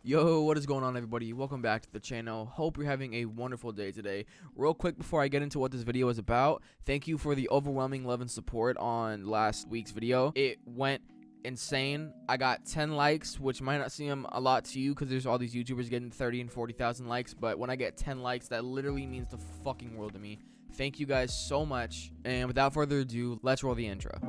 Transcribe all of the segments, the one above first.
Yo, what is going on, everybody? Welcome back to the channel. Hope you're having a wonderful day today. Real quick before I get into what this video is about, thank you for the overwhelming love and support on last week's video. It went insane. I got 10 likes, which might not seem a lot to you because there's all these YouTubers getting 30 and 40,000 likes, but when I get 10 likes, that literally means the fucking world to me. Thank you guys so much, and without further ado, let's roll the intro.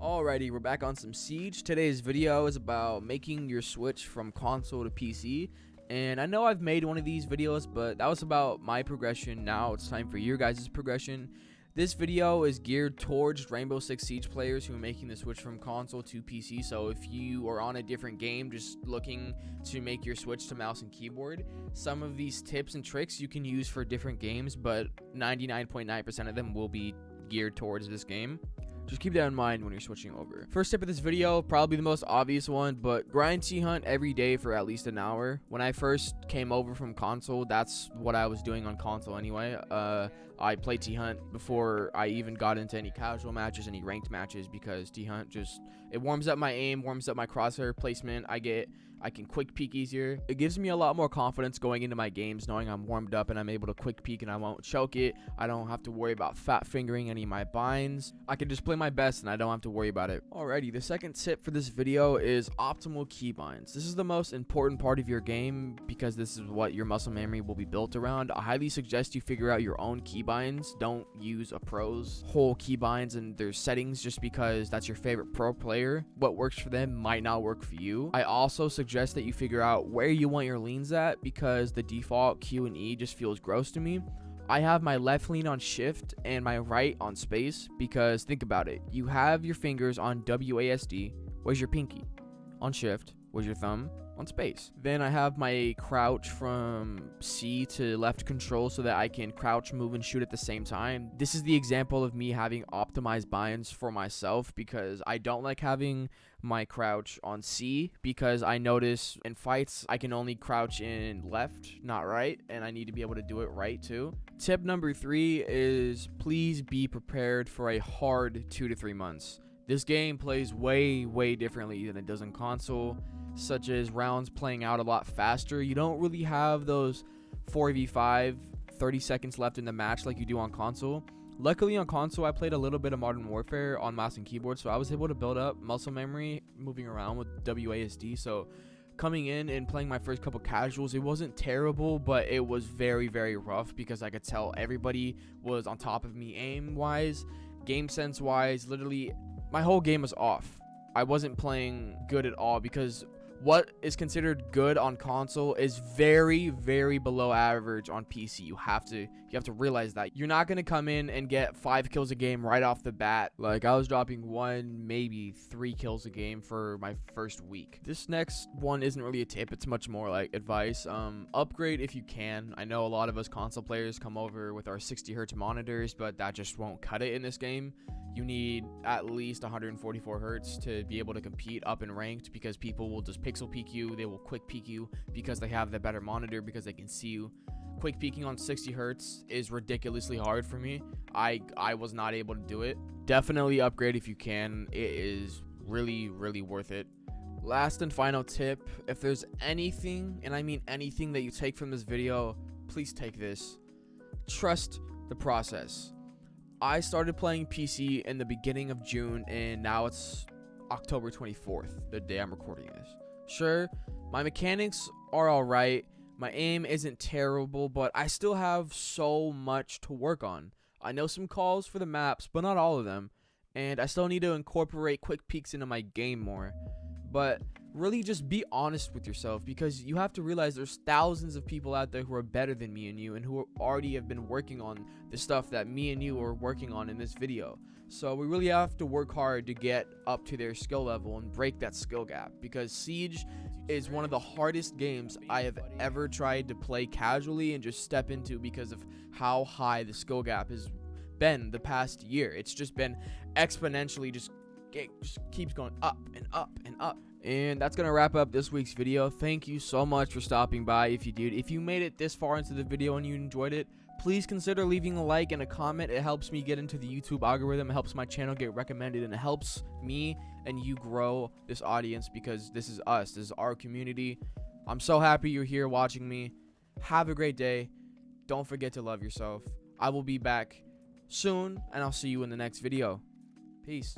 Alrighty, we're back on some Siege. Today's video is about making your switch from console to PC. And I know I've made one of these videos, but that was about my progression. Now it's time for your guys' progression. This video is geared towards Rainbow Six Siege players who are making the switch from console to PC. So if you are on a different game just looking to make your switch to mouse and keyboard, some of these tips and tricks you can use for different games, but 99.9% of them will be geared towards this game. Just keep that in mind when you're switching over. First tip of this video, probably the most obvious one, but grind THunt every day for at least an hour. When I first came over from console, that's what I was doing on console anyway. I played THunt before I even got into any casual matches, any ranked matches, because THunt just, it warms up my aim, warms up my crosshair placement. I can quick peek easier. It gives me a lot more confidence going into my games, knowing I'm warmed up and I'm able to quick peek and I won't choke it. I don't have to worry about fat fingering any of my binds. I can just play my best and I don't have to worry about it. Alrighty, the second tip for this video is optimal keybinds. This is the most important part of your game because this is what your muscle memory will be built around. I highly suggest you figure out your own keybinds. Don't use a pro's whole keybinds and their settings just because that's your favorite pro player. What works for them might not work for you. I also suggest that you figure out where you want your leans at because the default Q and E just feels gross to me. I have my left lean on shift and my right on space because think about it. You have your fingers on WASD. Where's your pinky? On shift. Where's your thumb? On space. Then I have my crouch from C to left control so that I can crouch, move, and shoot at the same time. This is the example of me having optimized binds for myself because I don't like having my crouch on C because I notice in fights I can only crouch in left, not right, and I need to be able to do it right too. Tip number 3 is please be prepared for a hard 2 to 3 months. This game plays way differently than it does in console, such as rounds playing out a lot faster. You don't really have those 4v5 30 seconds left in the match like you do on console. Luckily on console I played a little bit of Modern Warfare on mouse and keyboard, so I was able to build up muscle memory moving around with WASD. So coming in and playing my first couple casuals, it wasn't terrible, but it was very rough because I could tell everybody was on top of me aim wise, game sense wise. Literally my whole game was off. I wasn't playing good at all because what is considered good on console is very below average on PC. You have to realize that. You're not going to come in and get 5 kills a game right off the bat. Like I was dropping 1, maybe 3 kills a game for my first week. This next one isn't really a tip, it's much more like advice. Upgrade if you can. I know a lot of us console players come over with our 60 Hz monitors, but that just won't cut it in this game. You need at least 144 Hz to be able to compete up in ranked because people will just pixel peek you, they will quick peek you because they have the better monitor because they can see you. Quick peeking on 60 Hz is ridiculously hard for me. I was not able to do it. Definitely upgrade if you can. It is really worth it. Last and final tip, if there's anything, and I mean anything that you take from this video, please take this. Trust the process. I started playing PC in the beginning of June and now it's October 24th, the day I'm recording this. Sure, my mechanics are alright, my aim isn't terrible, but I still have so much to work on. I know some calls for the maps, but not all of them, and I still need to incorporate quick peeks into my game more. But really just be honest with yourself because you have to realize there's thousands of people out there who are better than me and you and who already have been working on the stuff that me and you are working on in this video. So we really have to work hard to get up to their skill level and break that skill gap because Siege is one of the hardest games I have ever tried to play casually and just step into because of how high the skill gap has been the past year. It's just been exponentially just keeps going up and up and up. And that's gonna wrap up this week's video. Thank you so much for stopping by. If you made it this far into the video and you enjoyed it, please consider leaving a like and a comment. It helps me get into the YouTube algorithm. It helps my channel get recommended, and it helps me and you grow this audience, because this is us. This is our community. I'm so happy you're here watching me. Have a great day. Don't forget to love yourself. I will be back soon, and I'll see you in the next video. Peace.